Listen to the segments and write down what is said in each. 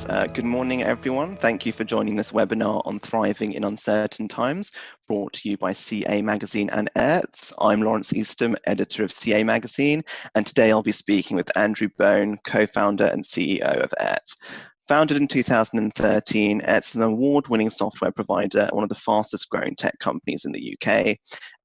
Good morning, everyone. Thank you for joining this webinar on Thriving in Uncertain Times, brought to you by CA Magazine and Aerts. I'm Laurence Eastham, editor of CA Magazine, and today I'll be speaking with Andrew Bone, co-founder and CEO of Aerts. Founded in 2013, Aerts is an award-winning software provider, one of the fastest growing tech companies in the UK.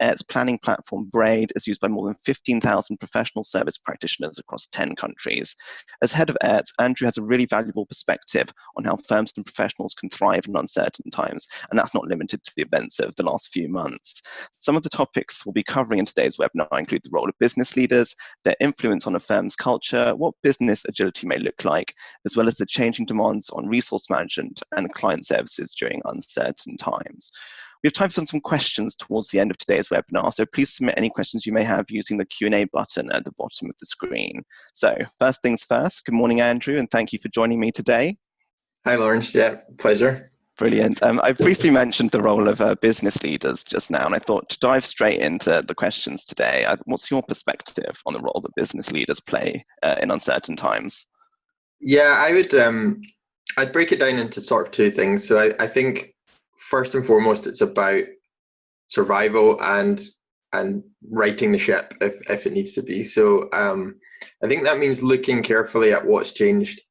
Aerts' planning platform Braid is used by more than 15,000 professional service practitioners across 10 countries. As head of Aerts, Andrew has a really valuable perspective on how firms and professionals can thrive in uncertain times, and that's not limited to the events of the last few months. Some of the topics we'll be covering in today's webinar include the role of business leaders, their influence on a firm's culture, what business agility may look like, as well as the changing demands on resource management and client services during uncertain times. We have time for some questions towards the end of today's webinar, so please submit any questions you may have using the Q&A button at the bottom of the screen. So first things first, good morning, Andrew, and thank you for joining me today. Hi, Laurence. Yeah, pleasure. Brilliant. I briefly mentioned the role of business leaders just now, and I thought to dive straight into the questions today, what's your perspective on the role that business leaders play in uncertain times? Yeah, I'd break it down into sort of two things. So I think first and foremost, it's about survival and righting the ship if it needs to be. So I think that means looking carefully at what's changed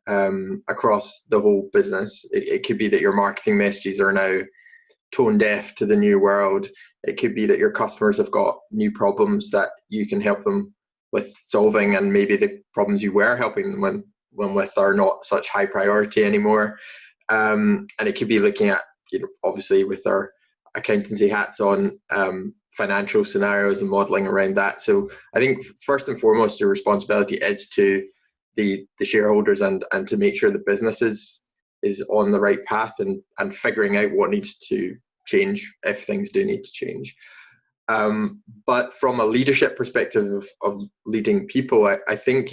across the whole business. It could be that your marketing messages are now tone deaf to the new world. It could be that your customers have got new problems that you can help them with solving, and maybe the problems you were helping them with are not such high priority anymore. And it could be looking at, obviously with our accountancy hats on, financial scenarios and modeling around that. So I think first and foremost, your responsibility is to the shareholders and to make sure the business is on the right path and figuring out what needs to change if things do need to change. But from a leadership perspective of leading people, I think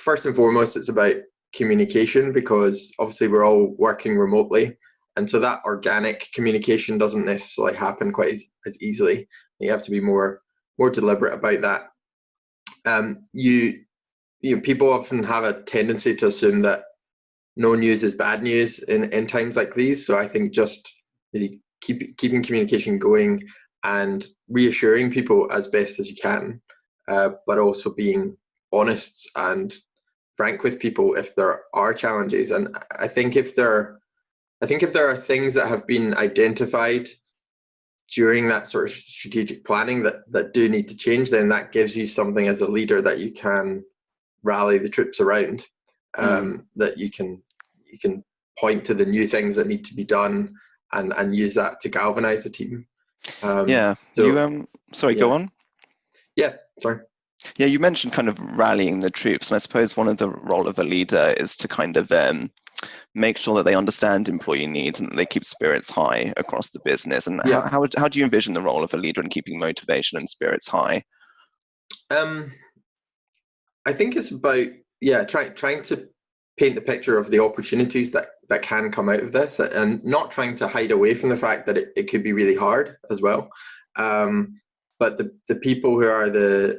first and foremost, it's about communication, because obviously we're all working remotely. And so that organic communication doesn't necessarily happen quite as easily. You have to be more deliberate about that. People often have a tendency to assume that no news is bad news in times like these. So I think just really keeping communication going and reassuring people as best as you can, but also being honest and frank with people if there are challenges. And I think if there are things that have been identified during that sort of strategic planning that do need to change, then that gives you something as a leader that you can rally the troops around, that you can point to the new things that need to be done and use that to galvanize the team. Go on. Yeah, sorry. Yeah, you mentioned kind of rallying the troops, and I suppose one of the role of a leader is to kind of make sure that they understand employee needs and that they keep spirits high across the business. And how do you envision the role of a leader in keeping motivation and spirits high? I think it's about trying to paint the picture of the opportunities that can come out of this, and not trying to hide away from the fact that it could be really hard as well. But the people who are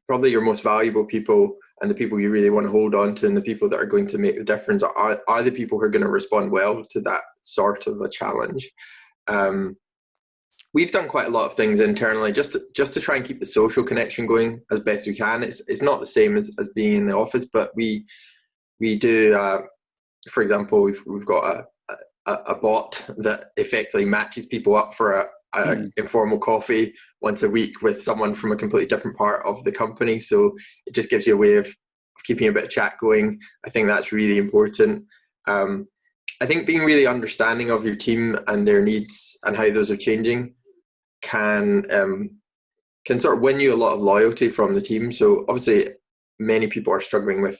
probably your most valuable people, and the people you really want to hold on to, and the people that are going to make the difference are the people who are going to respond well to that sort of a challenge. We've done quite a lot of things internally just to try and keep the social connection going as best we can. It's not the same as being in the office, but we do. For example, we've got a bot that effectively matches people up for a informal coffee once a week with someone from a completely different part of the company. So it just gives you a way of keeping a bit of chat going. I think that's really important. I think being really understanding of your team and their needs and how those are changing can sort of win you a lot of loyalty from the team. So obviously many people are struggling with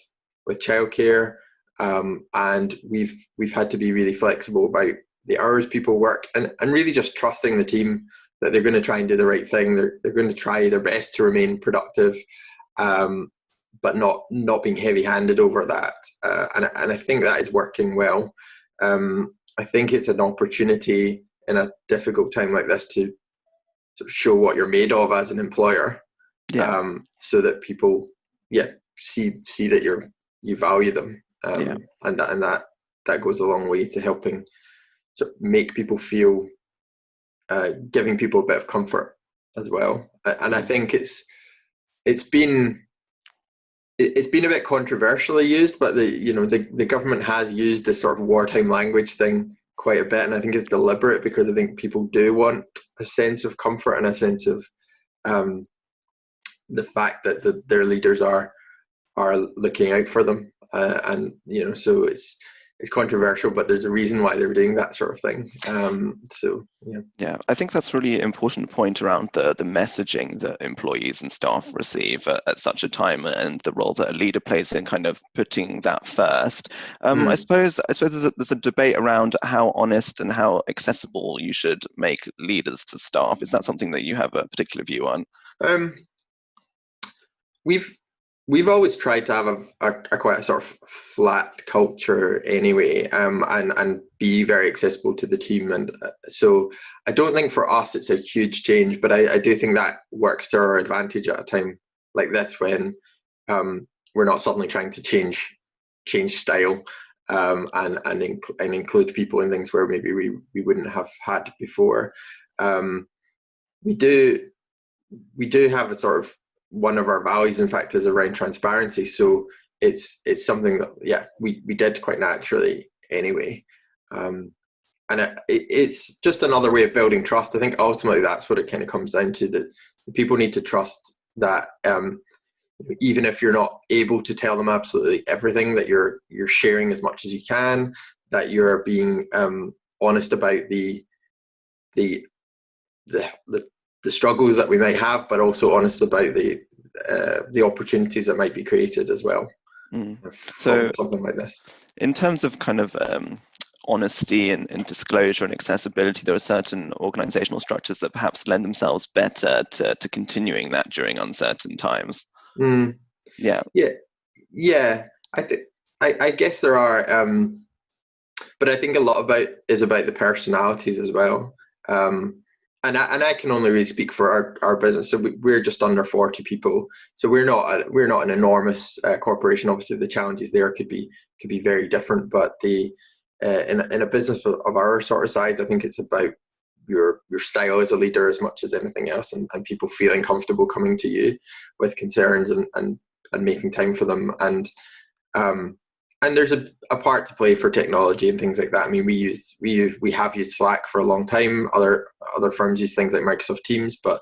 childcare, and we've had to be really flexible about the hours people work, and really just trusting the team that they're going to try and do the right thing. They're going to try their best to remain productive, but not being heavy-handed over that. And I think that is working well. I think it's an opportunity in a difficult time like this to sort of show what you're made of as an employer, so that people see that you value them, Yeah. and that goes a long way to helping sort of make people feel, giving people a bit of comfort as well. And I think it's been a bit controversially used, but the government has used this sort of wartime language thing quite a bit, and I think it's deliberate because I think people do want a sense of comfort and a sense of the fact that their leaders are looking out for them, and so it's controversial, but there's a reason why they're doing that sort of thing. So yeah. Yeah, I think that's really important point around the messaging that employees and staff receive at such a time, and the role that a leader plays in kind of putting that first. I suppose there's a debate around how honest and how accessible you should make leaders to staff. Is that something that you have a particular view on? We've always tried to have a quite a sort of flat culture anyway, and be very accessible to the team. And so I don't think for us it's a huge change, but I do think that works to our advantage at a time like this, when we're not suddenly trying to change style, and include people in things where maybe we wouldn't have had before. We do have a sort of, one of our values, in fact, is around transparency. So it's something that we did quite naturally anyway, and it's just another way of building trust. I think ultimately that's what it kind of comes down to, that people need to trust that even if you're not able to tell them absolutely everything, that you're sharing as much as you can, that you're being honest about the struggles that we might have, but also honest about the opportunities that might be created as well. So something like this. In terms of kind of honesty and disclosure and accessibility, there are certain organizational structures that perhaps lend themselves better to continuing that during uncertain times. Yeah. I guess there are, but I think a lot is about the personalities as well. And I can only really speak for our business. So we're just under 40 people. So we're not an enormous corporation. Obviously, the challenges there could be very different. But in a business of our sort of size, I think it's about your style as a leader as much as anything else, and people feeling comfortable coming to you with concerns and making time for them. And there's a part to play for technology and things like that. I mean, we have used Slack for a long time. Other firms use things like Microsoft Teams, but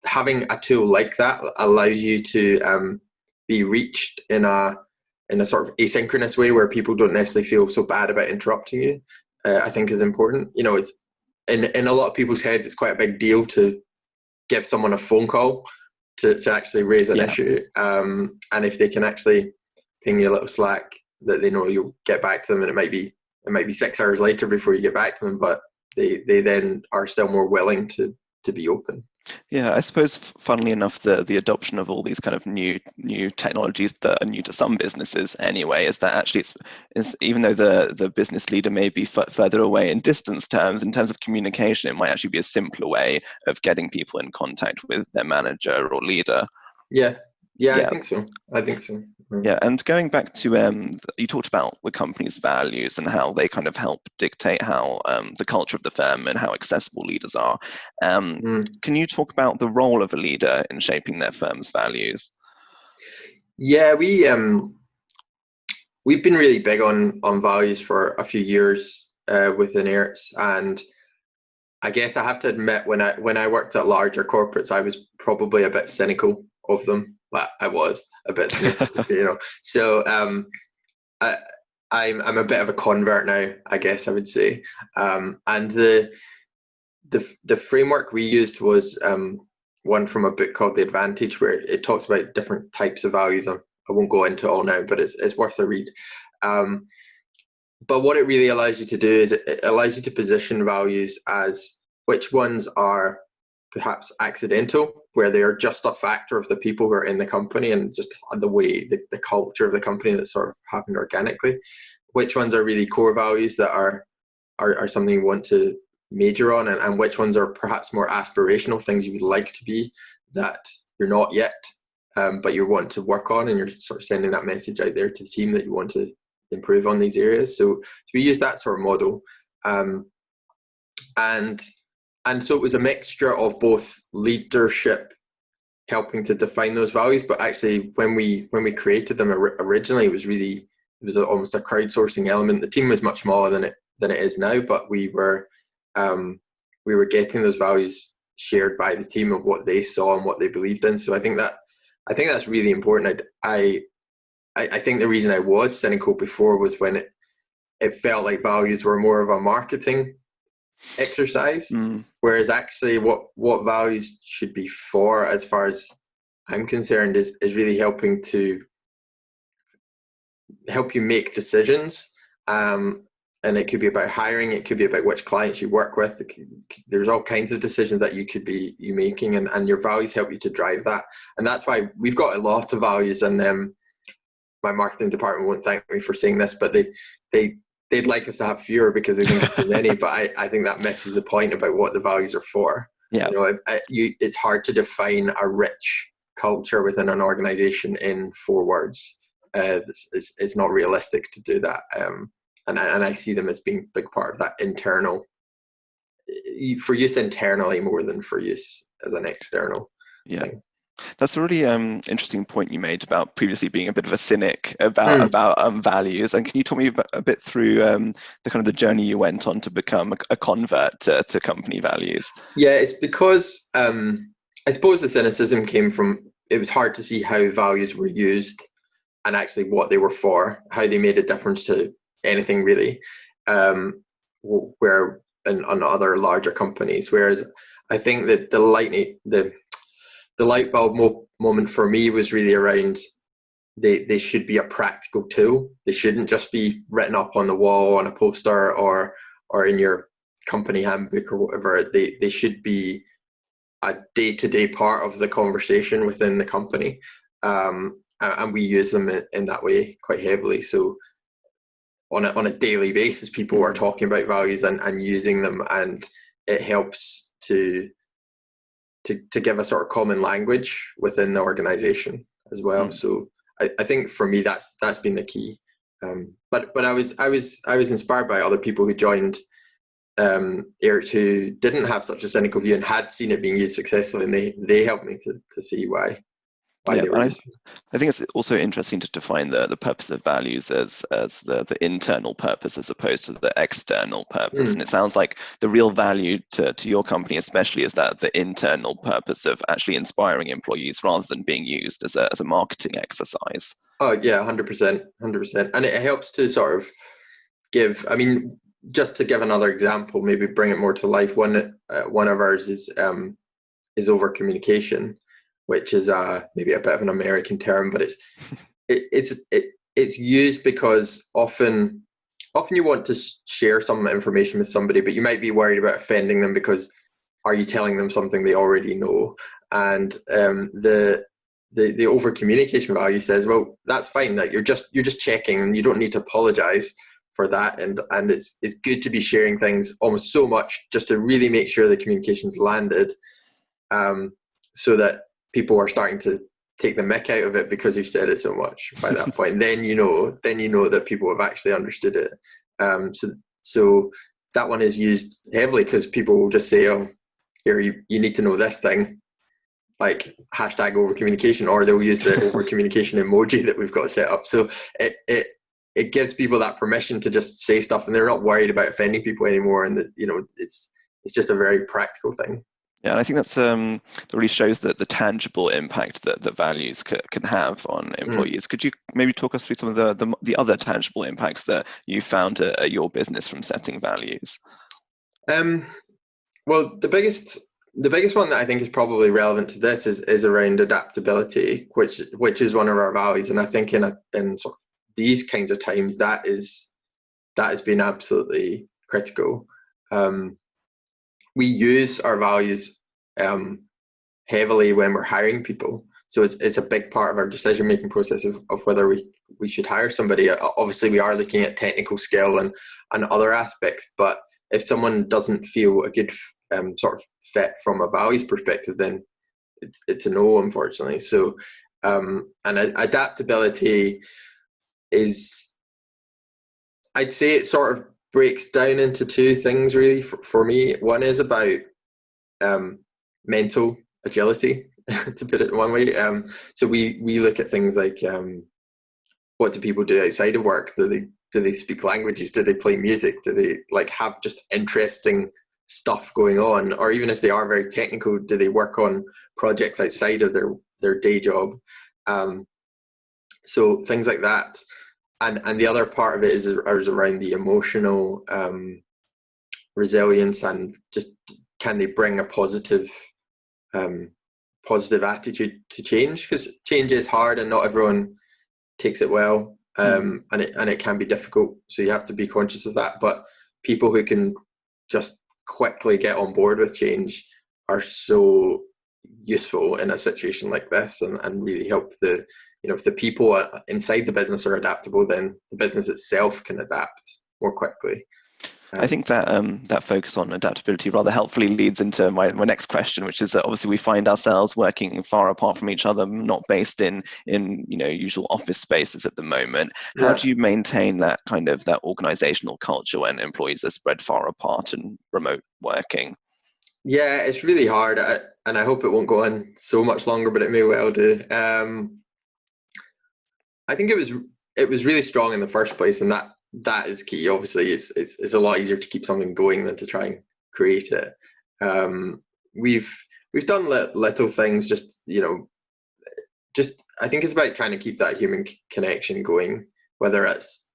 having a tool like that allows you to be reached in a sort of asynchronous way, where people don't necessarily feel so bad about interrupting you. I think is important. It's in a lot of people's heads, it's quite a big deal to give someone a phone call to actually raise an issue. And if they can actually ping you a little Slack, that they know you'll get back to them, and it might be 6 hours later before you get back to them, but they then are still more willing to be open. Yeah, I suppose, funnily enough, the adoption of all these kind of new technologies that are new to some businesses anyway, is that actually it's even though the business leader may be further away in distance terms, in terms of communication, it might actually be a simpler way of getting people in contact with their manager or leader. Yeah, I think so. Yeah, and going back to you talked about the company's values and how they kind of help dictate how the culture of the firm and how accessible leaders are. Can you talk about the role of a leader in shaping their firm's values? Yeah, we've been really big on values for a few years within AIRTS, and I guess I have to admit, when I worked at larger corporates, I was probably a bit cynical of them. Well, I was a bit cynical, So I'm a bit of a convert now, I guess I would say. And the framework we used was one from a book called The Advantage, where it talks about different types of values. I won't go into it all now, but it's worth a read. But what it really allows you to do is it allows you to position values as which ones are perhaps accidental, where they are just a factor of the people who are in the company and just the way the culture of the company that sort of happened organically. Which ones are really core values that are something you want to major on, and which ones are perhaps more aspirational, things you would like to be that you're not yet. but you want to work on, and you're sort of sending that message out there to the team that you want to improve on these areas. So we use that sort of model, and so it was a mixture of both leadership helping to define those values, but actually when we created them originally, it was almost a crowdsourcing element. The team was much smaller than it is now, but we were getting those values shared by the team of what they saw and what they believed in. So I think that's really important. I think the reason I was cynical before was when it felt like values were more of a marketing exercise, whereas actually what values should be for, as far as I'm concerned, is really helping to help you make decisions, and it could be about hiring, it could be about which clients you work with. There's all kinds of decisions that you could be making, and your values help you to drive that. And that's why we've got a lot of values, and my marketing department won't thank me for saying this, but they'd like us to have fewer because they think it's too many. But I think that misses the point about what the values are for. Yeah. It's hard to define a rich culture within an organization in 4 words. It's not realistic to do that. And I see them as being a big part of that internal, for use internally more than for use as an external thing. That's a really interesting point you made about previously being a bit of a cynic about values. And can you talk me a bit through the kind of the journey you went on to become a convert to company values? Yeah, it's because I suppose the cynicism came from, it was hard to see how values were used and actually what they were for, how they made a difference to anything really, where on other larger companies. Whereas I think that the light bulb moment for me was really around they should be a practical tool. They shouldn't just be written up on the wall on a poster or in your company handbook or whatever. They should be a day-to-day part of the conversation within the company, and we use them in that way quite heavily. So on a daily basis, people are talking about values and using them, and it helps to give a sort of common language within the organization as well. So I think for me that's been the key. But I was inspired by other people who joined Airts who didn't have such a cynical view and had seen it being used successfully, and they helped me to see why they were useful. I think it's also interesting to define the purpose of values as the internal purpose as opposed to the external purpose. And it sounds like the real value to your company especially is that the internal purpose of actually inspiring employees rather than being used as a marketing exercise. Oh yeah, 100%. And it helps to sort of give, I mean, just to give another example, maybe bring it more to life, one of ours is over communication, which is maybe a bit of an American term, but it's used because often you want to share some information with somebody, but you might be worried about offending them because are you telling them something they already know? And the over communication value says, well, that's fine. That you're just checking, and you don't need to apologize for that. And it's good to be sharing things almost so much just to really make sure the communication's landed, so that people are starting to take the mick out of it because you've said it so much by that point. Then you know that people have actually understood it. So that one is used heavily because people will just say, oh, here, you need to know this thing, like hashtag over communication, or they'll use the over communication emoji that we've got set up. So it gives people that permission to just say stuff, and they're not worried about offending people anymore. And that, it's just a very practical thing. Yeah, and I think that really shows that the tangible impact that values can have on employees. Could you maybe talk us through some of the other tangible impacts that you found at your business from setting values? Well, the biggest one that I think is probably relevant to this is around adaptability, which is one of our values. And I think in sort of these kinds of times, that has been absolutely critical. We use our values heavily when we're hiring people. So it's a big part of our decision-making process of whether we should hire somebody. Obviously, we are looking at technical skill and other aspects, but if someone doesn't feel a good sort of fit from a values perspective, then it's a no, unfortunately. So And adaptability is, I'd say it sort of breaks down into two things really for me. One is about mental agility, to put it one way. So we look at things like what do people do outside of work? Do they speak languages? Do they play music? Do they like have just interesting stuff going on? Or even if they are very technical, do they work on projects outside of their day job? So things like that. And the other part of it is around the emotional resilience, and just can they bring a positive attitude to change, because change is hard and not everyone takes it well, and it can be difficult, so you have to be conscious of that. But people who can just quickly get on board with change are so useful in a situation like this, and really help if the people inside the business are adaptable, then the business itself can adapt more quickly. I think that that focus on adaptability rather helpfully leads into my next question, which is that obviously we find ourselves working far apart from each other, not based in usual office spaces at the moment. How do you maintain that kind of that organizational culture when employees are spread far apart and remote working? Yeah, it's really hard, and I hope it won't go on so much longer, but it may well do. I think it was really strong in the first place, and that is key. Obviously, it's a lot easier to keep something going than to try and create it. We've done little things, just I think it's about trying to keep that human connection going, whether it's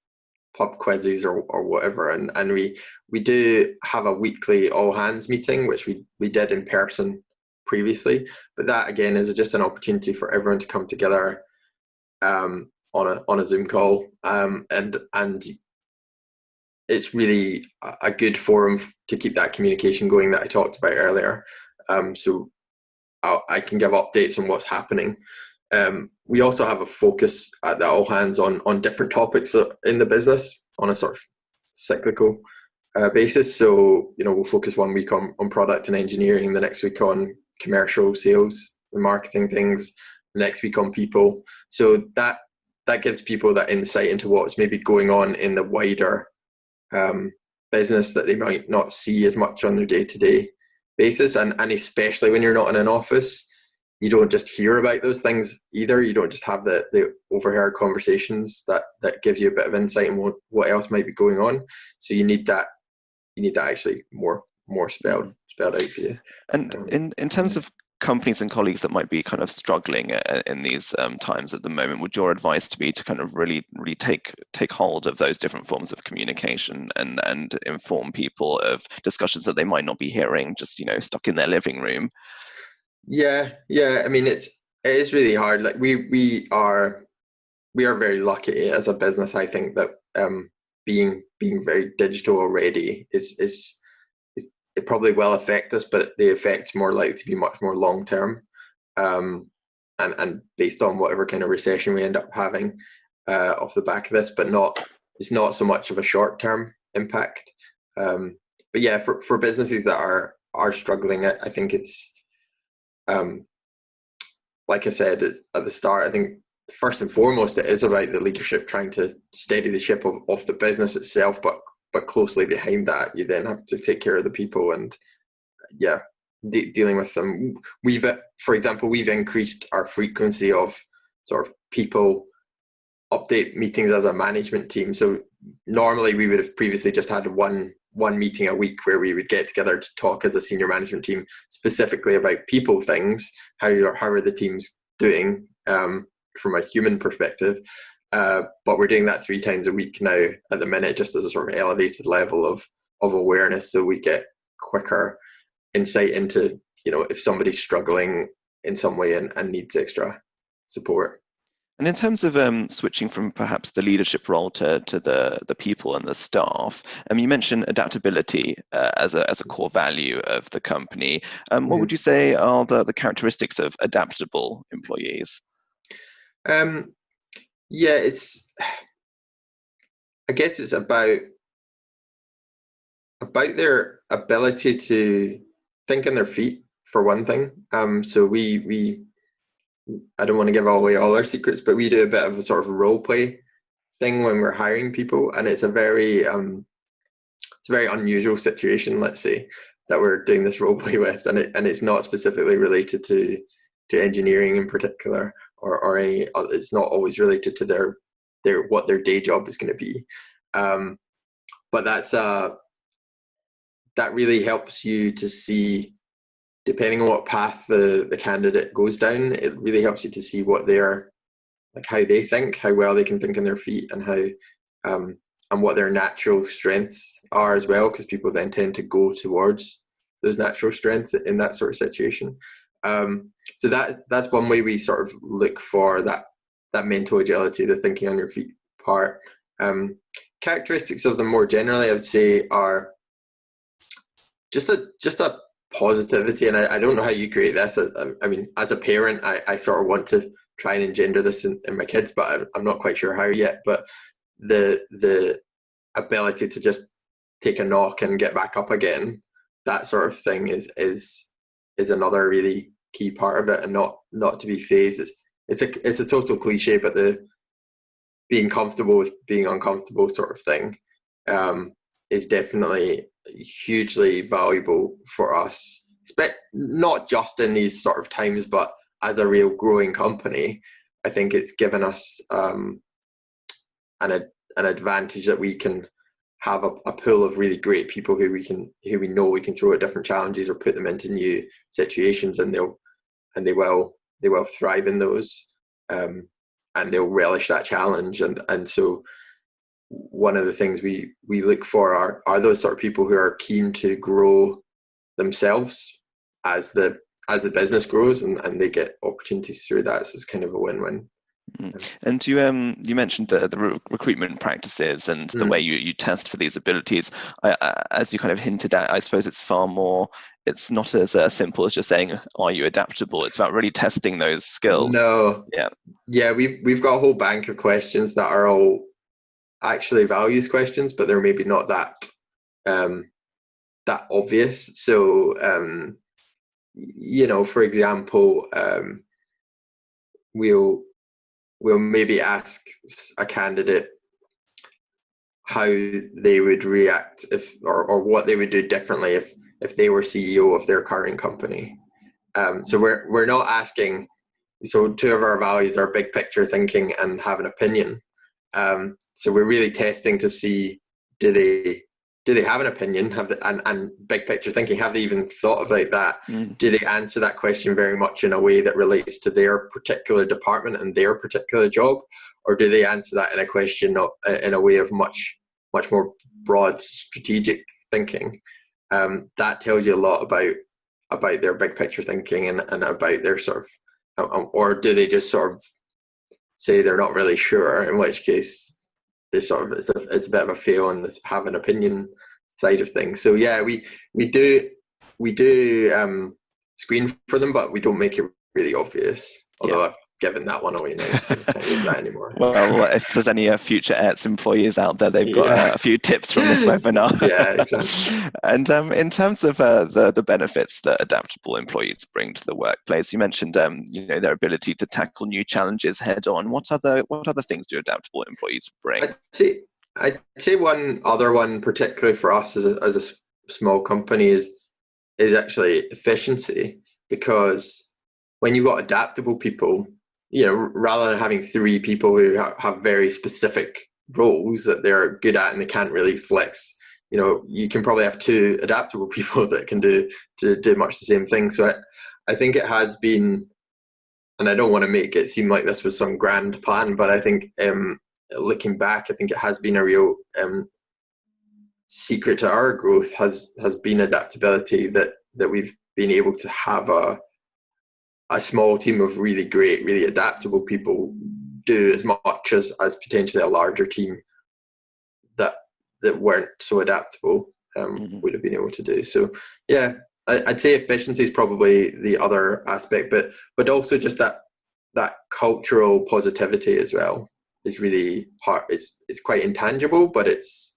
pub quizzes or whatever. And we do have a weekly all hands meeting, which we did in person previously, but that again is just an opportunity for everyone to come together on a Zoom call, and it's really a good forum to keep that communication going that I talked about earlier. So I can give updates on what's happening. We also have a focus at the all hands on different topics in the business on a sort of cyclical basis. So we'll focus one week on product and engineering, the next week on commercial sales and marketing things, the next week on people. So that gives people that insight into what's maybe going on in the wider business that they might not see as much on their day-to-day basis. And especially when you're not in an office, you don't just hear about those things either. You don't just have the overheard conversations that gives you a bit of insight in what else might be going on. So you need that actually more spelled out for you. And in terms of companies and colleagues that might be kind of struggling in these times at the moment, would your advice to be to kind of really take hold of those different forms of communication and inform people of discussions that they might not be hearing just stuck in their living room? Yeah. I mean, it is really hard. Like we are very lucky as a business. I think that being very digital already is it probably will affect us, but the effect's more likely to be much more long term, and based on whatever kind of recession we end up having off the back of this, but it's not so much of a short term impact. But yeah, for businesses that are struggling, I think it's like I said at the start, I think first and foremost it is about the leadership trying to steady the ship of the business itself, but closely behind that, you then have to take care of the people and dealing with them. For example, we've increased our frequency of sort of people update meetings as a management team. So normally we would have previously just had one meeting a week where we would get together to talk as a senior management team specifically about people things, how are the teams doing from a human perspective. But we're doing that 3 times a week now at the minute, just as a sort of elevated level of awareness, so we get quicker insight into if somebody's struggling in some way and needs extra support. And in terms of switching from perhaps the leadership role to the people and the staff, you mentioned adaptability as a core value of the company. What would you say are the characteristics of adaptable employees? Yeah, I guess it's about their ability to think on their feet, for one thing. So we I don't want to give away all our secrets, but we do a bit of a sort of role play thing when we're hiring people, and it's a very unusual situation, let's say, that we're doing this role play with, and it's not specifically related to engineering in particular, or any. It's not always related to their what their day job is going to be, but that really helps you to see, depending on what path the candidate goes down, it really helps you to see what they're like, how they think, how well they can think on their feet, and how and what their natural strengths are as well, because people then tend to go towards those natural strengths in that sort of situation. So that's one way we sort of look for that mental agility, the thinking on your feet part. Characteristics of them more generally, I would say, are just a positivity, and I don't know how you create this. I mean, as a parent, I sort of want to try and engender this in my kids, but I'm not quite sure how yet. But the ability to just take a knock and get back up again, that sort of thing is another really key part of it, and not to be phased. It's a total cliche, but the being comfortable with being uncomfortable sort of thing is definitely hugely valuable for us, not just in these sort of times, but as a real growing company. I think it's given us an advantage that we can have a pool of really great people who we know we can throw at different challenges or put them into new situations, and they will thrive in those, and they'll relish that challenge. And so one of the things we look for are those sort of people who are keen to grow themselves as the business grows, and they get opportunities through that. So it's kind of a win-win. And you mentioned the recruitment practices and the way you test for these abilities. As you kind of hinted at, I suppose it's not as simple as just saying, are you adaptable? It's about really testing those skills. No. Yeah, we've got a whole bank of questions that are all actually values questions, but they're maybe not that obvious. So for example, we'll maybe ask a candidate how they would react or what they would do differently if they were CEO of their current company. So we're not asking. So two of our values are big picture thinking and have an opinion. So we're really testing to see, do they have an opinion, and big picture thinking, have they even thought of like that? Do they answer that question very much in a way that relates to their particular department and their particular job, or do they answer that in a question in a way of much more broad strategic thinking? That tells you a lot about their big picture thinking and about their sort of, or do they just sort of say they're not really sure, in which case they sort of it's a bit of a fail on this have an opinion side of things. So yeah, we do screen for them, but we don't make it really obvious, although I've given that one away now, so I can't use that anymore. Well, if there's any future ETS employees out there, they've got a few tips from this webinar. Yeah, exactly. And in terms of the benefits that adaptable employees bring to the workplace, you mentioned their ability to tackle new challenges head on. What other things do adaptable employees bring? I'd say one other one, particularly for us as a small company, is actually efficiency, because when you've got adaptable people, rather than having three people who have very specific roles that they're good at and they can't really flex, you can probably have two adaptable people that can do much the same thing. So I think it has been, and I don't want to make it seem like this was some grand plan, but I think looking back, I think it has been a real secret to our growth has been adaptability, that we've been able to have a small team of really great, really adaptable people do as much as potentially a larger team that weren't so adaptable would have been able to do. So yeah, I'd say efficiency is probably the other aspect, but also just that cultural positivity as well is really hard. It's quite intangible, but it's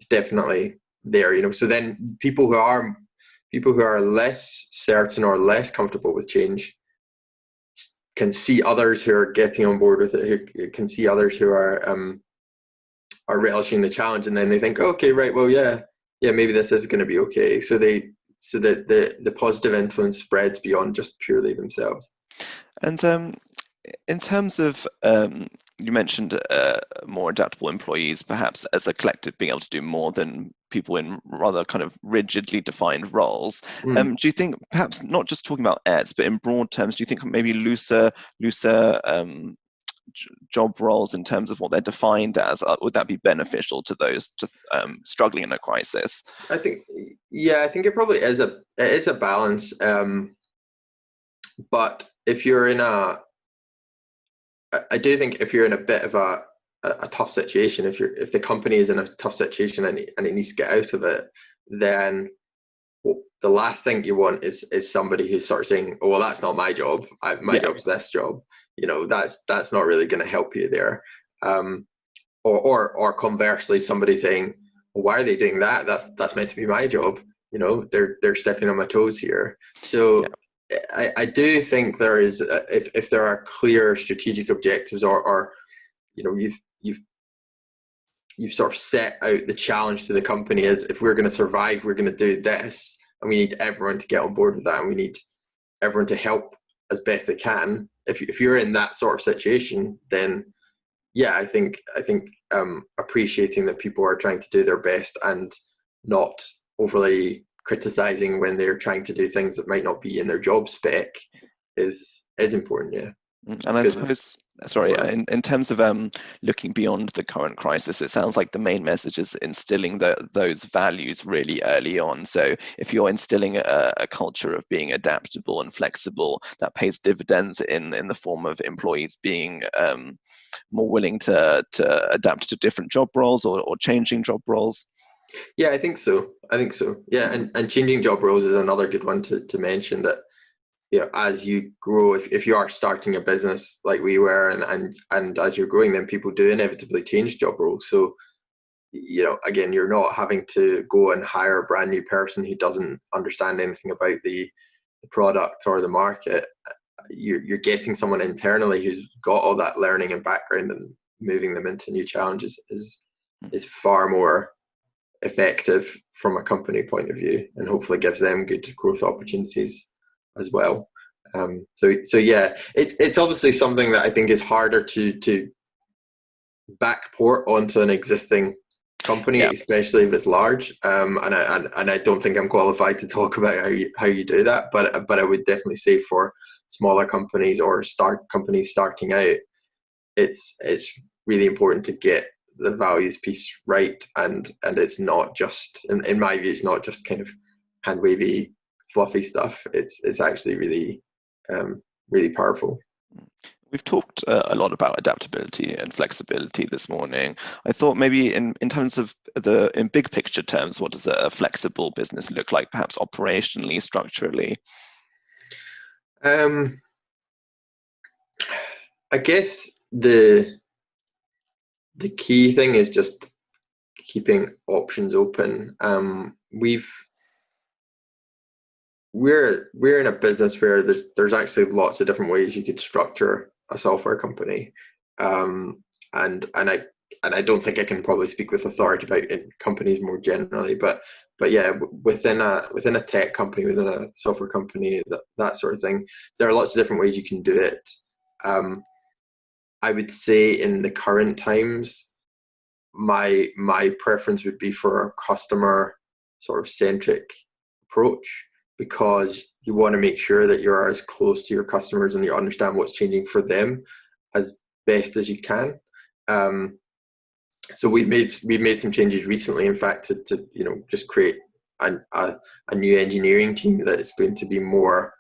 definitely there. So then people who are less certain or less comfortable with change can see others who are getting on board with it, who can see others who are relishing the challenge, and then they think, okay, right, well, yeah, maybe this is going to be okay. So that the positive influence spreads beyond just purely themselves. And in terms of, you mentioned more adaptable employees, perhaps as a collective being able to do more than people in rather kind of rigidly defined roles. Do you think, perhaps not just talking about ETS, but in broad terms, do you think maybe looser job roles in terms of what they're defined as, would that be beneficial to those struggling in a crisis? I think it probably is a balance. But if you're in I do think if you're in a bit of a tough situation, if the company is in a tough situation and it needs to get out of it, then the last thing you want is somebody who's sort of saying, "Oh, well, that's not my job. My job's this job." That's not really going to help you there. Or conversely, somebody saying, "Well, why are they doing that? That's meant to be my job. They're stepping on my toes here." So I do think there is, if there are clear strategic objectives, or you've sort of set out the challenge to the company as, if we're going to survive, we're going to do this, and we need everyone to get on board with that, and we need everyone to help as best they can. If you're in that sort of situation, then I think appreciating that people are trying to do their best and not overly criticizing when they're trying to do things that might not be in their job spec is important. And I suppose, sorry, in terms of looking beyond the current crisis, it sounds like the main message is instilling those values really early on. So if you're instilling a culture of being adaptable and flexible, that pays dividends in the form of employees being more willing to adapt to different job roles or changing job roles. Yeah, I think so. Yeah, and changing job roles is another good one to mention, that as you grow, if you are starting a business like we were, and as you're growing, then people do inevitably change job roles. So again, you're not having to go and hire a brand new person who doesn't understand anything about the product or the market. You're getting someone internally who's got all that learning and background, and moving them into new challenges is far more effective from a company point of view, and hopefully gives them good growth opportunities as well. So yeah, it's obviously something that I think is harder to backport onto an existing company, especially if it's large. And I don't think I'm qualified to talk about how you do that, but I would definitely say for smaller companies or companies starting out, it's really important to get the values piece right, and it's not just, in my view, it's not just kind of hand wavy fluffy stuff. It's actually really really powerful. We've talked a lot about adaptability and flexibility this morning. I thought maybe in terms of in big picture terms, what does a flexible business look like, perhaps operationally, structurally? I guess the key thing is just keeping options open. We're in a business where there's actually lots of different ways you could structure a software company, and I don't think I can probably speak with authority about companies more generally, but yeah, within a tech company, within a software company, that sort of thing, there are lots of different ways you can do it. I would say in the current times, my preference would be for a customer sort of centric approach, because you want to make sure that you're as close to your customers and you understand what's changing for them as best as you can. So we've made some changes recently, in fact, to just create a new engineering team that is going to be more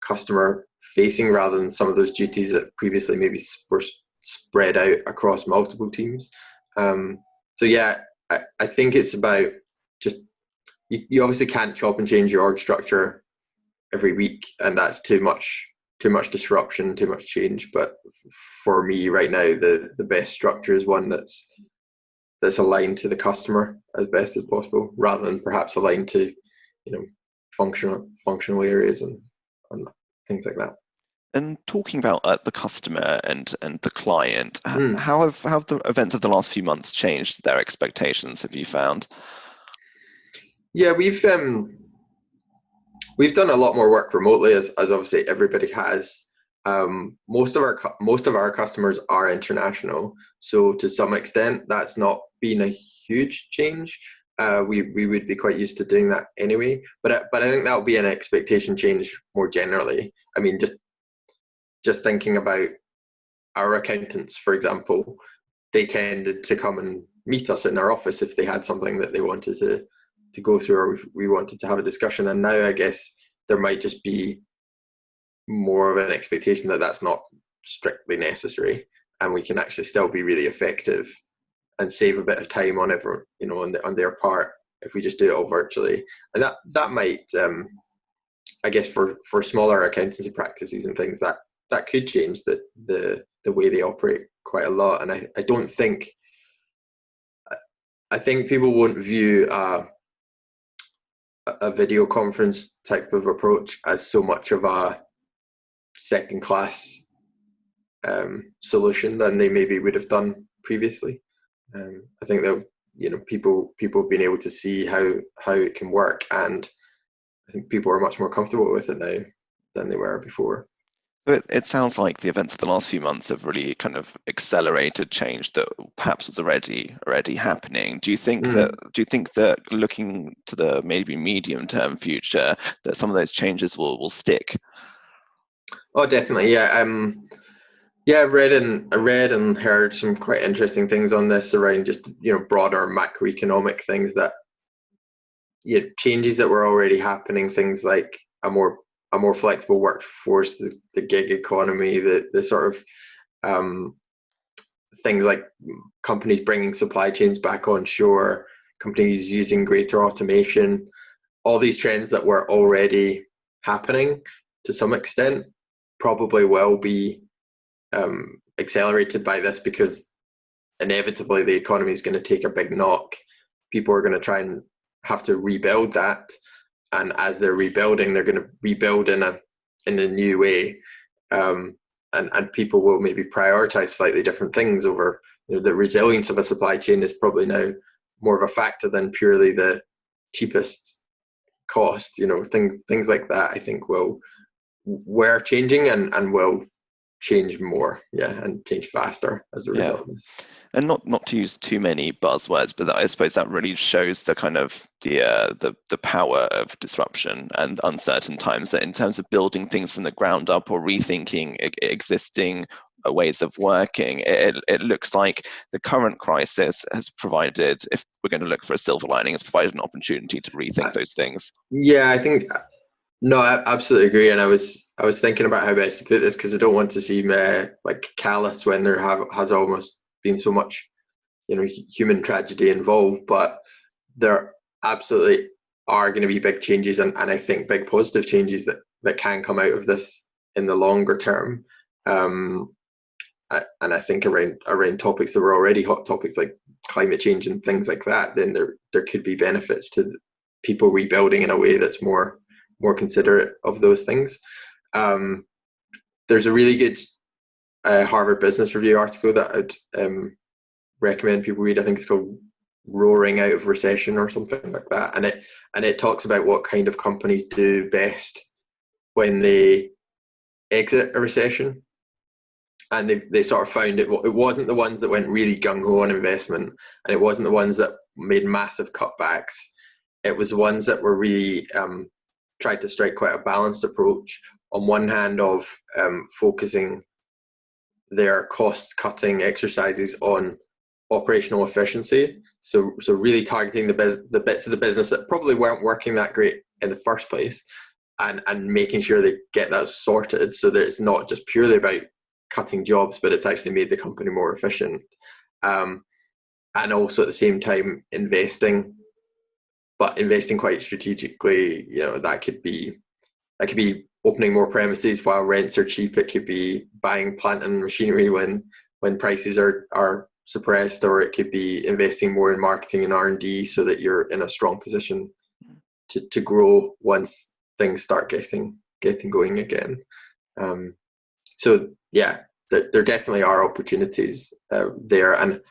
customer facing, rather than some of those duties that previously maybe were spread out across multiple teams. So yeah, I think it's about just, you obviously can't chop and change your org structure every week, and that's too much disruption, too much change. But for me right now, the best structure is one that's aligned to the customer as best as possible, rather than perhaps aligned to functional areas and things like that. And talking about the customer and the client, Mm. how have the events of the last few months changed their expectations, have you found? Yeah, we've done a lot more work remotely, as obviously everybody has. Most of our customers are international, so to some extent, that's not been a huge change. We would be quite used to doing that anyway, but I think that will be an expectation change more generally. I mean, just thinking about our accountants, for example, they tended to come and meet us in our office if they had something that they wanted to go through, or if we wanted to have a discussion. And now I guess there might just be more of an expectation that that's not strictly necessary, and we can actually still be really effective and save a bit of time on everyone, on their part, if we just do it all virtually. And that might, I guess, for smaller accountancy practices and things, that could change the way they operate quite a lot. And I don't think, I think people won't view a video conference type of approach as so much of a second class solution than they maybe would have done previously. I think that people have been able to see how it can work, and I think people are much more comfortable with it now than they were before. It sounds like the events of the last few months have really kind of accelerated change that perhaps was already happening. Mm. Do you think that looking to the maybe medium term future, that some of those changes will stick? Oh, definitely, yeah. Yeah, I read and heard some quite interesting things on this around just broader macroeconomic things, that changes that were already happening, things like a more flexible workforce, the gig economy, the sort of um, things like companies bringing supply chains back on shore, companies using greater automation, all these trends that were already happening to some extent probably will be accelerated by this, because inevitably the economy is going to take a big knock. People are going to try and have to rebuild that, and as they're rebuilding, they're going to rebuild in a new way, and people will maybe prioritize slightly different things over. The resilience of a supply chain is probably now more of a factor than purely the cheapest cost. Things like that, I think, were changing and will change more, yeah, and change faster as a Yeah. result of this. And not to use too many buzzwords, but I suppose that really shows the kind of the power of disruption and uncertain times. That in terms of building things from the ground up or rethinking existing ways of working, it looks like the current crisis has provided, if we're going to look for a silver lining, has provided an opportunity to rethink those things. Yeah, I think, no, I absolutely agree. And I was thinking about how best to put this, because I don't want to seem like callous when there has almost been so much human tragedy involved. But there absolutely are going to be big changes, and I think big positive changes that can come out of this in the longer term. Um, and I think around topics that were already hot topics, like climate change and things like that, then there could be benefits to people rebuilding in a way that's more considerate of those things. Um, there's a really good Harvard Business Review article that I'd recommend people read. I think it's called "Roaring Out of Recession" or something like that, and it talks about what kind of companies do best when they exit a recession. And they sort of found it wasn't the ones that went really gung-ho on investment, and it wasn't the ones that made massive cutbacks. It was the ones that were really tried to strike quite a balanced approach. On one hand, of focusing their cost-cutting exercises on operational efficiency, so really targeting the bits of the business that probably weren't working that great in the first place, and making sure they get that sorted, so that it's not just purely about cutting jobs, but it's actually made the company more efficient. And also at the same time investing, but investing quite strategically. That could be opening more premises while rents are cheap. It could be buying plant and machinery when prices are suppressed, or it could be investing more in marketing and R&D, so that you're in a strong position to grow once things start getting going again. So yeah, there definitely are opportunities there, and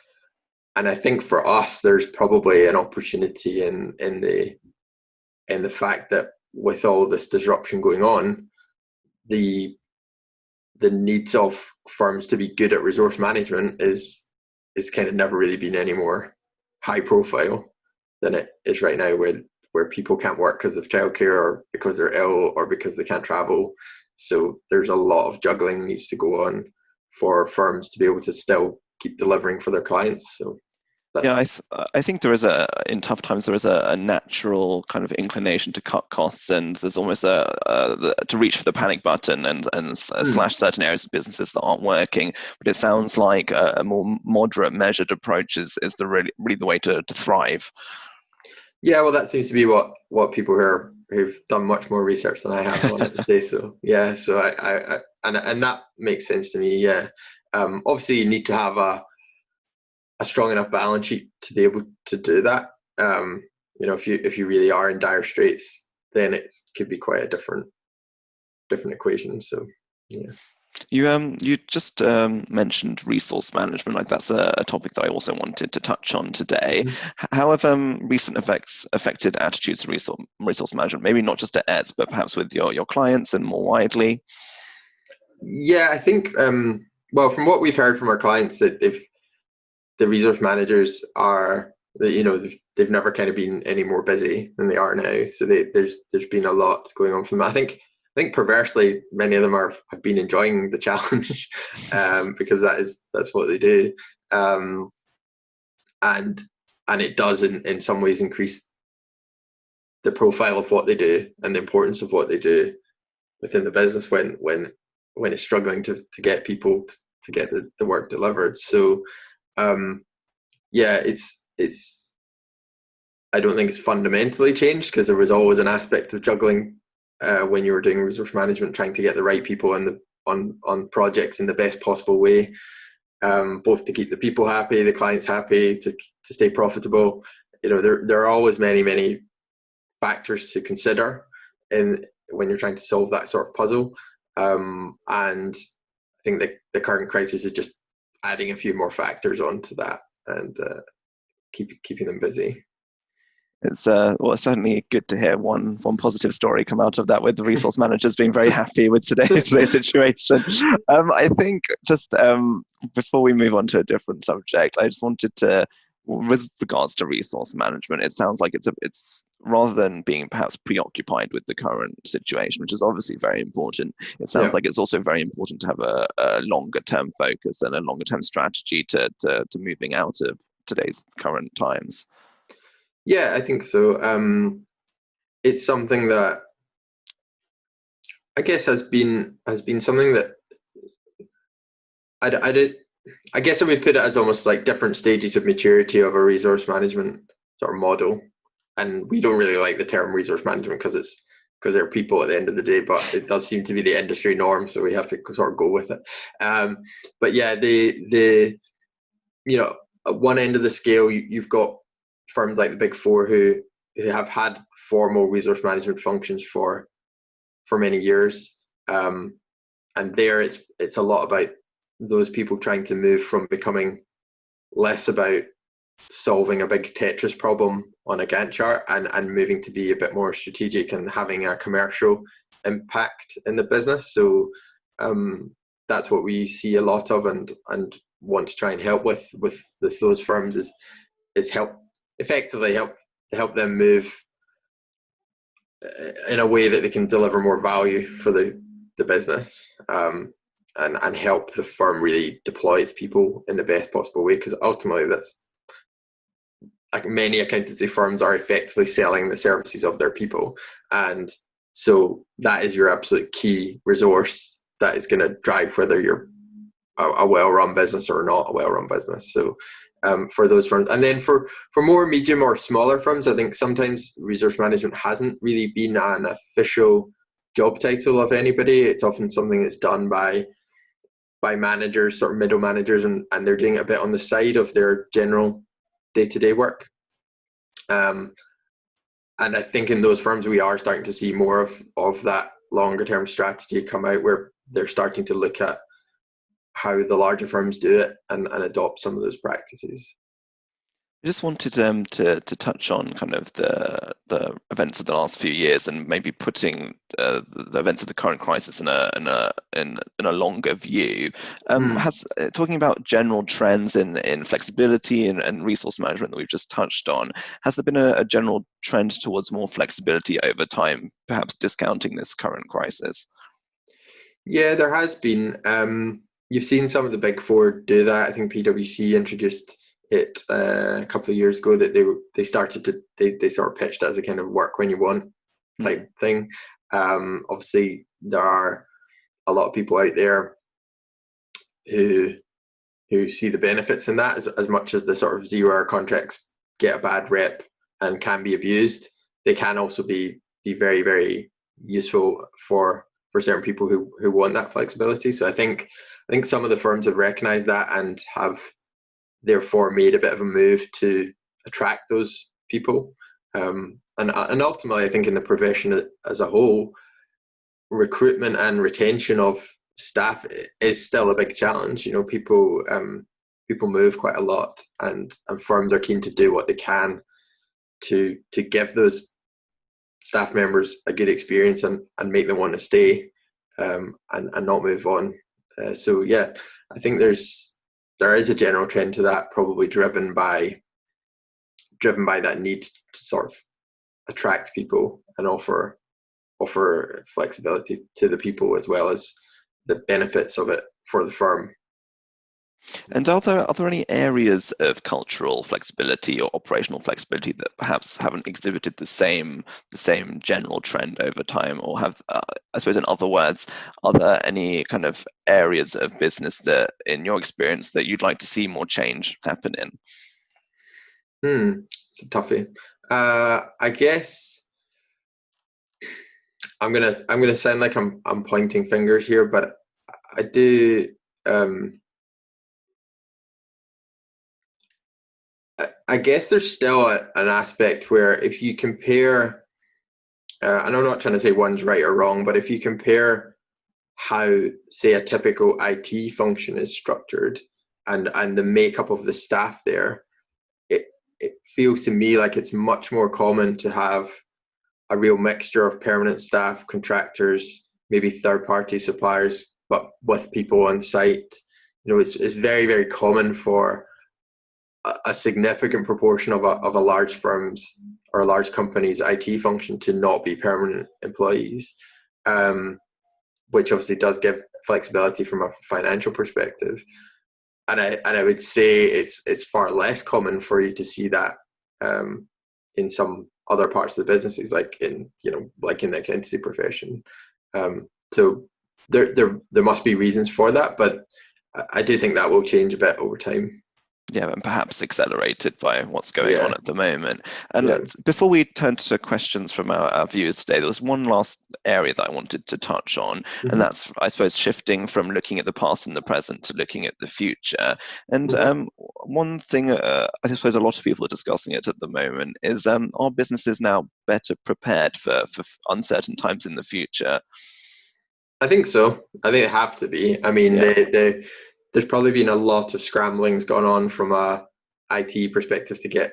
I think for us, there's probably an opportunity in the fact that with all this disruption going on, the needs of firms to be good at resource management is kind of never really been any more high profile than it is right now, where people can't work because of childcare or because they're ill or because they can't travel. So there's a lot of juggling needs to go on for firms to be able to still keep delivering for their clients. So Yeah, I think there is in tough times there is a natural kind of inclination to cut costs, and there's almost to reach for the panic button and slash certain areas of businesses that aren't working. But it sounds like a more moderate, measured approach is the really the way to thrive. Yeah, well, that seems to be what people who've done much more research than I have wanted to say. So yeah, so I and that makes sense to me. Yeah, obviously you need to have a strong enough balance sheet to be able to do that. If you really are in dire straits, then it could be quite a different equation. So yeah. You just mentioned resource management. Like that's a topic that I also wanted to touch on today. How have recent effects affected attitudes to resource management? Maybe not just at ETS, but perhaps with your clients and more widely. Yeah, I think well, from what we've heard from our clients, that the resource managers are, they've never kind of been any more busy than they are now. So there's been a lot going on from that. I think perversely many of them have been enjoying the challenge because that's what they do, and it does in some ways increase the profile of what they do and the importance of what they do within the business when it's struggling to get people to get the work delivered. So yeah, it's I don't think it's fundamentally changed, because there was always an aspect of juggling when you were doing resource management, trying to get the right people on projects in the best possible way, both to keep the people happy, the clients happy, to stay profitable. There are always many factors to consider when you're trying to solve that sort of puzzle, and I think the current crisis is just adding a few more factors onto that and keeping them busy. It's certainly good to hear one positive story come out of that, with the resource managers being very happy with today's situation. I think just before we move on to a different subject, I just wanted to, with regards to resource management, it sounds like it's rather than being perhaps preoccupied with the current situation, which is obviously very important, it sounds like it's also very important to have a longer term focus and a longer term strategy to moving out of today's current times. Yeah, I think so. It's something that I guess has been something that I guess I would put it as almost like different stages of maturity of a resource management sort of model. And we don't really like the term resource management because they're people at the end of the day, but it does seem to be the industry norm, so we have to sort of go with it. But yeah, the at one end of the scale, you've got firms like the Big Four who have had formal resource management functions for many years, and there it's a lot about those people trying to move from becoming less about solving a big Tetris problem on a Gantt chart and moving to be a bit more strategic and having a commercial impact in the business. So that's what we see a lot of and want to try and help with those firms is help them move in a way that they can deliver more value for the business, and help the firm really deploy its people in the best possible way, because ultimately that's, like, many accountancy firms are effectively selling the services of their people, and so that is your absolute key resource that is going to drive whether you're a well-run business or not a well-run business. So for those firms, and then for more medium or smaller firms, I think sometimes resource management hasn't really been an official job title of anybody. It's often something that's done by managers, sort of middle managers, and they're doing it a bit on the side of their general day-to-day work. And I think in those firms we are starting to see more of that longer term strategy come out, where they're starting to look at how the larger firms do it and adopt some of those practices. I just wanted to touch on kind of the events of the last few years and maybe putting the events of the current crisis in a longer view. Talking about general trends in flexibility and resource management that we've just touched on, has there been a general trend towards more flexibility over time, perhaps discounting this current crisis? Yeah, there has been. You've seen some of the big four do that. I think PwC introduced it a couple of years ago, that they started to they sort of pitched it as a kind of work when you want type thing. Obviously, there are a lot of people out there who see the benefits in that, as much as the sort of 0-hour contracts get a bad rep and can be abused. They can also be very, very useful for certain people who want that flexibility. So I think some of the firms have recognized that and have therefore made a bit of a move to attract those people. And ultimately, I think in the profession as a whole, recruitment and retention of staff is still a big challenge. You know, people move quite a lot, and firms are keen to do what they can to give those staff members a good experience and make them want to stay and not move on. So yeah, I think there is a general trend to that, probably driven by that need to sort of attract people and offer flexibility to the people, as well as the benefits of it for the firm. And are there any areas of cultural flexibility or operational flexibility that perhaps haven't exhibited the same general trend over time, or have, I suppose, in other words, are there any kind of areas of business that, in your experience, that you'd like to see more change happen in? It's a toughie. I guess I'm gonna sound like I'm pointing fingers here, but I do. I guess there's still an aspect where, if you compare, and I'm not trying to say one's right or wrong, but if you compare how, say, a typical IT function is structured and the makeup of the staff there, it feels to me like it's much more common to have a real mixture of permanent staff, contractors, maybe third-party suppliers, but with people on site. You know, it's very, very common for a significant proportion of a large firm's or a large company's IT function to not be permanent employees, which obviously does give flexibility from a financial perspective. And I would say it's far less common for you to see that in some other parts of the businesses, like in the accountancy profession. So there must be reasons for that, but I do think that will change a bit over time. Yeah, and perhaps accelerated by what's going on at the moment. And before we turn to questions from our viewers today, there was one last area that I wanted to touch on, and that's, I suppose, shifting from looking at the past and the present to looking at the future. And one thing I suppose a lot of people are discussing it at the moment is, are businesses now better prepared for uncertain times in the future? I think so. I think they have to be. I mean, there's probably been a lot of scramblings going on from a IT perspective to get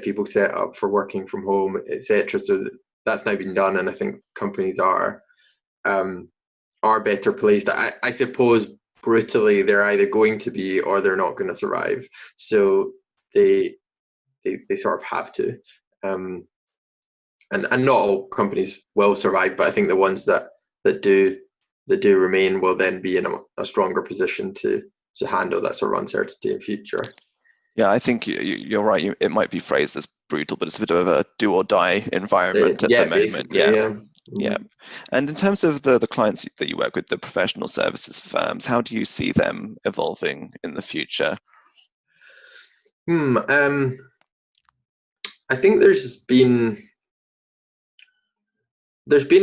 people set up for working from home, etc. So that's now been done, and I think companies are better placed. I suppose brutally, they're either going to be or they're not going to survive. So they sort of have to, and not all companies will survive, but I think the ones that do remain will then be in a stronger position to handle that sort of uncertainty in future. Yeah, I think you're right. It might be phrased as brutal, but it's a bit of a do or die environment at the moment. Yeah. And in terms of the clients that you work with, the professional services firms, how do you see them evolving in the future? I think there's been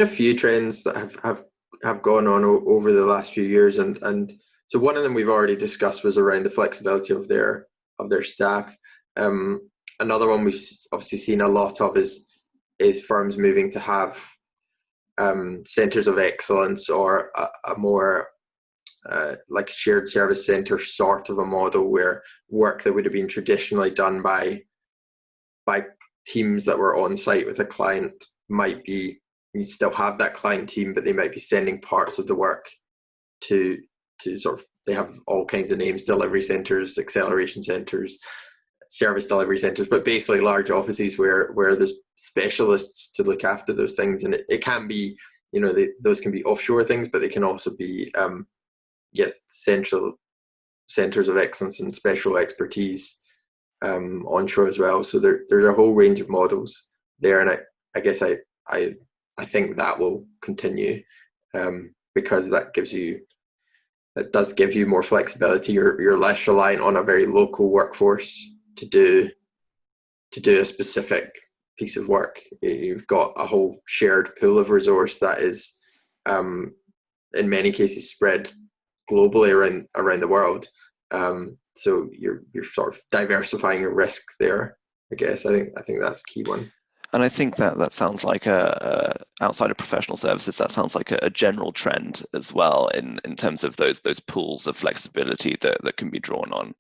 a few trends that have gone on over the last few years, and so one of them we've already discussed was around the flexibility of their staff. Another one we've obviously seen a lot of is firms moving to have centers of excellence, or a more like a shared service center sort of a model, where work that would have been traditionally done by teams that were on site with a client might be, you still have that client team, but they might be sending parts of the work to sort of, they have all kinds of names: delivery centers, acceleration centers, service delivery centers, but basically large offices where there's specialists to look after those things. And it can be, those can be offshore things, but they can also be central centers of excellence and special expertise onshore as well. So there's a whole range of models there, and I guess I think that will continue, because that does give you more flexibility. You're less reliant on a very local workforce to do a specific piece of work. You've got a whole shared pool of resource that is, in many cases, spread globally around the world. So you're sort of diversifying your risk there, I guess. I think that's a key one. And I think that sounds like outside of professional services, that sounds like a general trend as well in terms of those pools of flexibility that can be drawn on.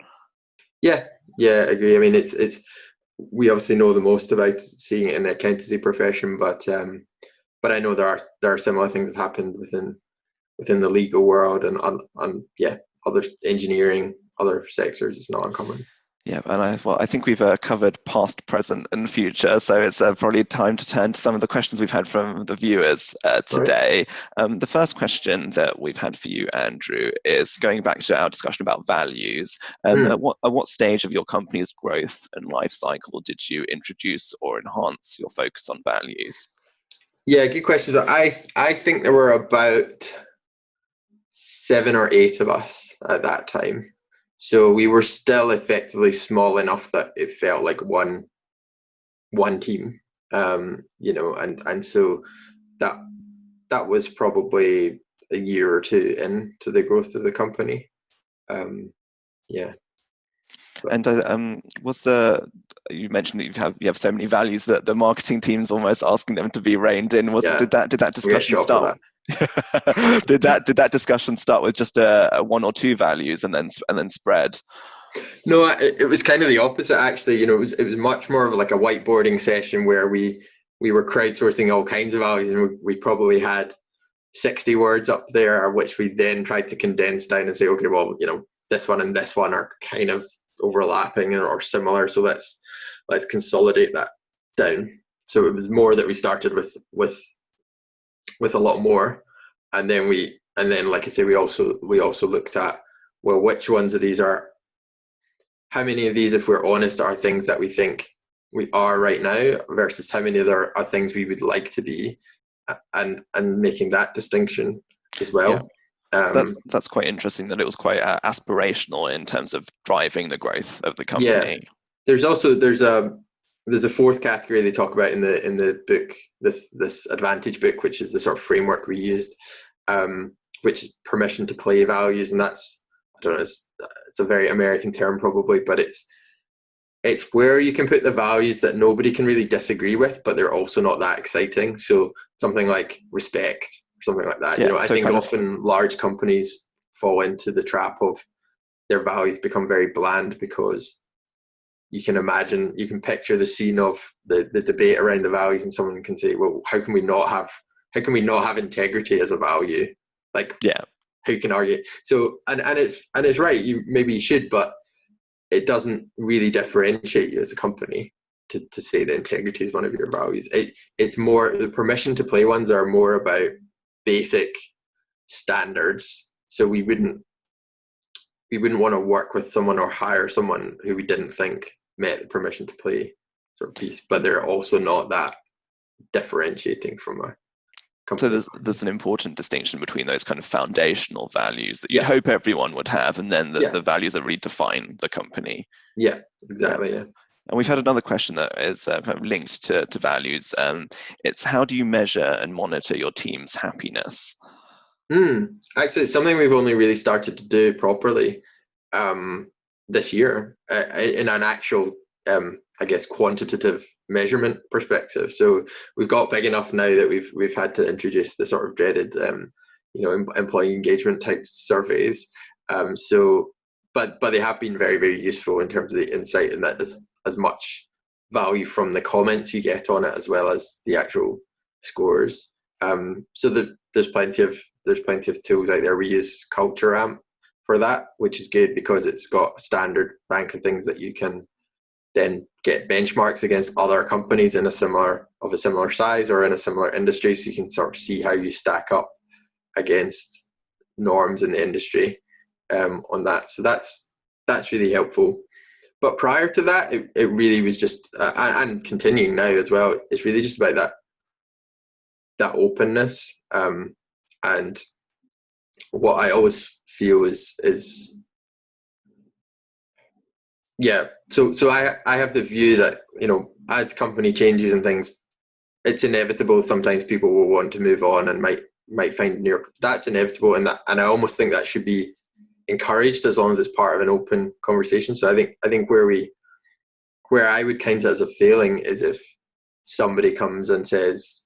Yeah, I agree. I mean, it's we obviously know the most about seeing it in the accountancy profession, but I know there are similar things that have happened within the legal world and other engineering, other sectors. It's not uncommon. Yeah, and I think we've covered past, present, and future. So it's probably time to turn to some of the questions we've had from the viewers today. Right. The first question that we've had for you, Andrew, is going back to our discussion about values. At what stage of your company's growth and life cycle did you introduce or enhance your focus on values? Yeah, good question. So I think there were about 7 or 8 of us at that time. So we were still effectively small enough that it felt like one team, and so that was probably a year or two into the growth of the company. Yeah. And you mentioned that you have so many values that the marketing team's almost asking them to be reined in. Did that discussion start? Did that discussion start with just one or two values and then spread? No, it was kind of the opposite, actually. It was much more of like a whiteboarding session where we were crowdsourcing all kinds of values, and we probably had 60 words up there, which we then tried to condense down and say, okay, well, this one and this one are kind of overlapping or similar, so let's consolidate that down. So it was more that we started with a lot more, and then like I say, we also looked at, well, which ones of these are, how many of these, if we're honest, are things that we think we are right now versus how many there are things we would like to be, and making that distinction as well. Yeah. So that's quite interesting that it was quite aspirational in terms of driving the growth of the company. Yeah. There's a fourth category they talk about in the book, this Advantage book, which is the sort of framework we used, which is permission to play values, and that's, I don't know, it's a very American term probably, but it's where you can put the values that nobody can really disagree with, but they're also not that exciting. So something like respect, or something like that. Yeah, I think often large companies fall into the trap of their values become very bland, because you can picture the scene of the debate around the values, and someone can say, well, how can we not have integrity as a value? Like, yeah, who can argue? So, and it's right, you should, but it doesn't really differentiate you as a company to say that integrity is one of your values. It's more, the permission to play ones are more about basic standards. So we wouldn't want to work with someone or hire someone who we didn't think met the permission to play sort of piece, but they're also not that differentiating from a company. So there's an important distinction between those kind of foundational values that you'd hope everyone would have, and then the values that really define the company. Yeah, exactly. Yeah. And we've had another question that is kind of linked to values. It's, how do you measure and monitor your team's happiness? Actually, it's something we've only really started to do properly this year in an actual I guess, quantitative measurement perspective. So we've got big enough now that we've had to introduce the sort of dreaded, employee engagement type surveys. But they have been very, very useful in terms of the insight, and that there's as much value from the comments you get on it as well as the actual scores. So there's plenty of tools out there. We use Culture Amp for that, which is good because it's got a standard bank of things that you can then get benchmarks against other companies in a similar size or in a similar industry, so you can sort of see how you stack up against norms in the industry on that. So that's really helpful. But prior to that, it really was just, and continuing now as well, it's really just about that openness. And what I always feel is yeah. So I have the view that, as company changes and things, it's inevitable. Sometimes people will want to move on and might find that's inevitable, and I almost think that should be encouraged as long as it's part of an open conversation. So I think where I would count it as a failing is if somebody comes and says,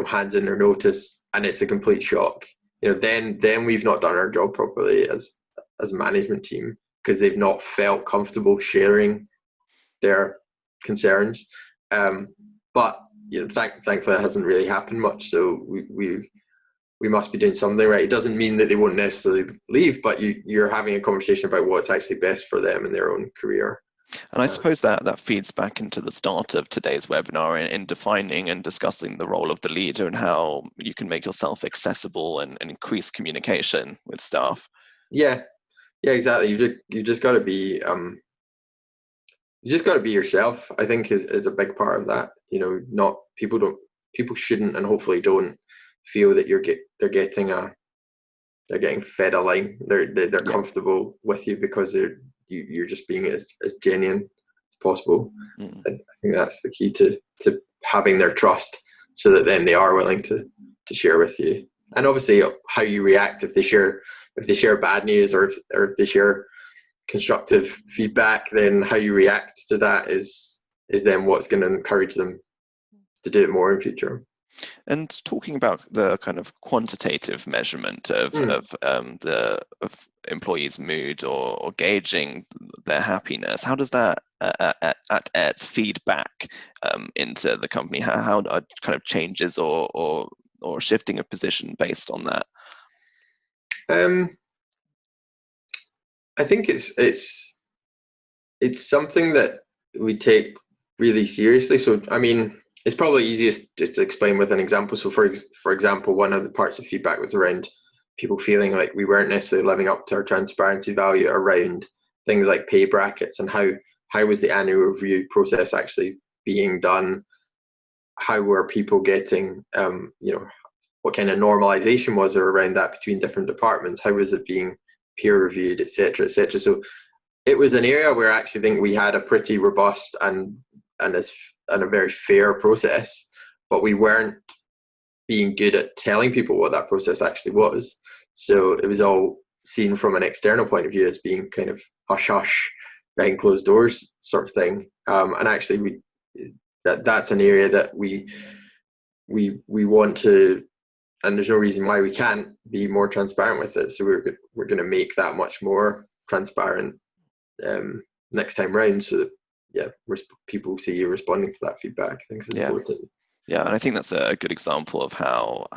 hands in their notice, and it's a complete shock. Then we've not done our job properly as a management team, because they've not felt comfortable sharing their concerns. But thankfully, it hasn't really happened much. So we must be doing something right. It doesn't mean that they won't necessarily leave, but you're having a conversation about what's actually best for them in their own career. And I suppose that feeds back into the start of today's webinar in defining and discussing the role of the leader and how you can make yourself accessible and increase communication with staff. Yeah, exactly. You just got to be yourself. I think is a big part of that. Not people shouldn't, and hopefully don't, feel that they're getting fed a line. They're comfortable with you because you're just being as genuine as possible. I think that's the key to having their trust, so that then they are willing to share with you. And obviously, how you react if they share bad news, or if they share constructive feedback, then how you react to that is then what's going to encourage them to do it more in future. And talking about the kind of quantitative measurement of employees' mood or gauging their happiness, how does that at ETS feedback into the company? How are kind of changes or shifting of position based on that? I think it's something that we take really seriously. So I mean, it's probably easiest just to explain with an example. So for example, one of the parts of feedback was around people feeling like we weren't necessarily living up to our transparency value around things like pay brackets, and how was the annual review process actually being done? How were people getting, what kind of normalization was there around that between different departments? How was it being peer reviewed, et cetera, et cetera? So it was an area where I actually think we had a pretty robust and a very fair process, but we weren't being good at telling people what that process actually was. So it was all seen from an external point of view as being kind of hush hush, behind closed doors sort of thing. And actually, that's an area that we want to, and there's no reason why we can't be more transparent with it. So we're going to make that much more transparent next time round, so that people see you responding to that feedback. I think it's important. Yeah, and I think that's a good example of how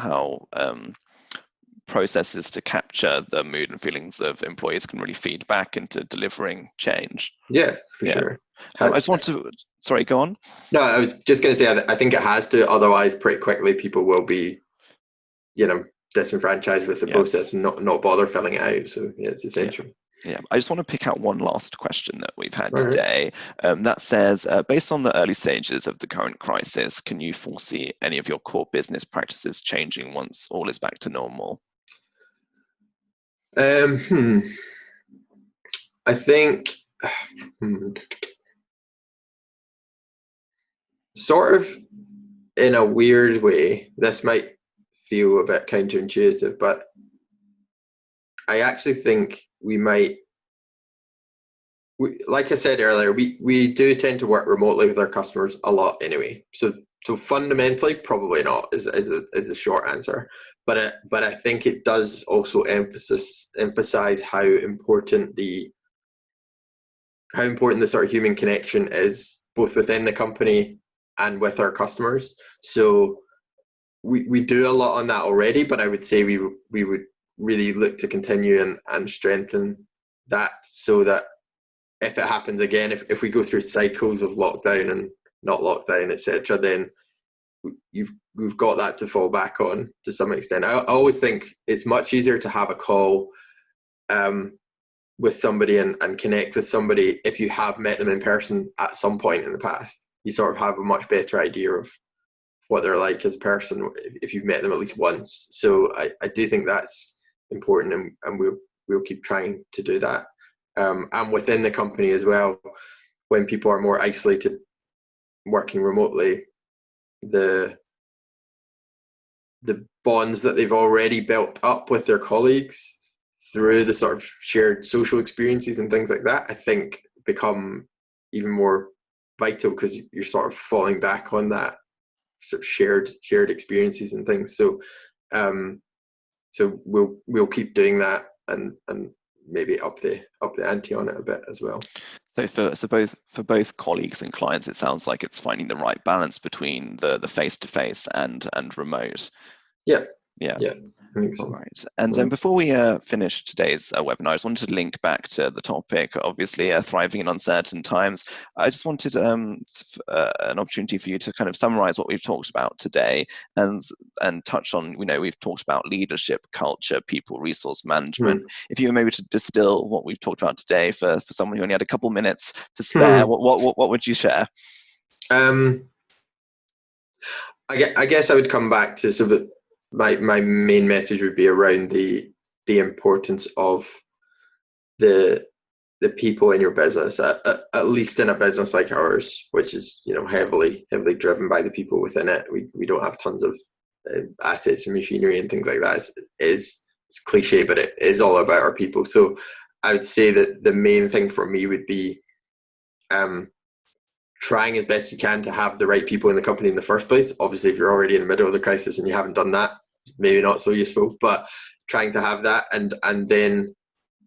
processes to capture the mood and feelings of employees can really feed back into delivering change. Yeah, for sure. I just want to, sorry, go on. No, I was just going to say, I think it has to, otherwise pretty quickly people will be, disenfranchised with the process and not bother filling it out. So yeah, it's essential. Yeah, I just want to pick out one last question that we've had today. That says, based on the early stages of the current crisis, can you foresee any of your core business practices changing once all is back to normal? I think sort of in a weird way, this might feel a bit counterintuitive, but I actually think we might like I said earlier, we do tend to work remotely with our customers a lot anyway. So fundamentally, probably not is the short answer. But I think it does also emphasize how important the sort of human connection is, both within the company and with our customers. So we do a lot on that already, but I would say we would really look to continue and strengthen that, so that if it happens again, if we go through cycles of lockdown and not lockdown, etc., then we've got that to fall back on to some extent. I always think it's much easier to have a call with somebody and connect with somebody if you have met them in person at some point in the past. You sort of have a much better idea of what they're like as a person if you've met them at least once. So I do think that's important, and we'll keep trying to do that. And within the company as well, when people are more isolated working remotely, the bonds that they've already built up with their colleagues through the sort of shared social experiences and things like that, I think become even more vital, because you're sort of falling back on that sort of shared experiences and things. So so we'll keep doing that, and maybe up the ante on it a bit as well. So for both colleagues and clients, it sounds like it's finding the right balance between the face-to-face and remote. Yeah. Yeah. Yeah, I think so. All right. And before we finish today's webinar, I just wanted to link back to the topic, obviously, thriving in uncertain times. I just wanted an opportunity for you to kind of summarize what we've talked about today and touch on, we've talked about leadership, culture, people, resource management. If you were maybe to distill what we've talked about today for someone who only had a couple minutes to spare, what would you share? I guess I would come back to sort of my main message would be around the importance of the people in your business, at least in a business like ours, which is heavily driven by the people within it. We don't have tons of assets and machinery and things like that. It's cliche, but it is all about our people. So I would say that the main thing for me would be trying as best you can to have the right people in the company in the first place. Obviously, if you're already in the middle of the crisis and you haven't done that, maybe not so useful, but trying to have that, and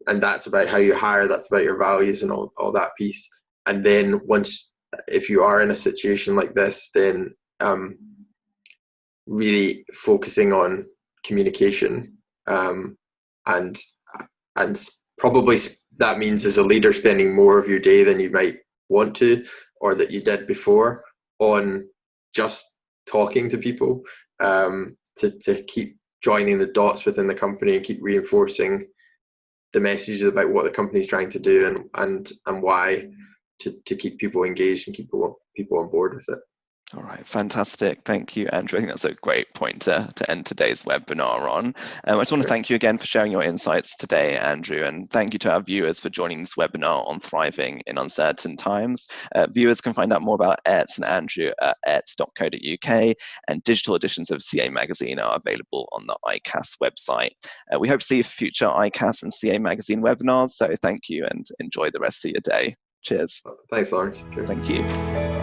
that's about how you hire, that's about your values and all that piece. And then if you are in a situation like this, then really focusing on communication, and probably that means as a leader spending more of your day than you might want to, or that you did before, on just talking to people, to keep joining the dots within the company and keep reinforcing the messages about what the company is trying to do and why, to keep people engaged and keep people on board with it. All right, fantastic. Thank you, Andrew. I think that's a great point to end today's webinar on. I just want to thank you again for sharing your insights today, Andrew, and thank you to our viewers for joining this webinar on thriving in uncertain times. Viewers can find out more about Aerts and Andrew at aerts.co.uk, and digital editions of CA Magazine are available on the ICAS website. We hope to see you for future ICAS and CA Magazine webinars, so thank you and enjoy the rest of your day. Cheers. Thanks, Laurence. Thank you.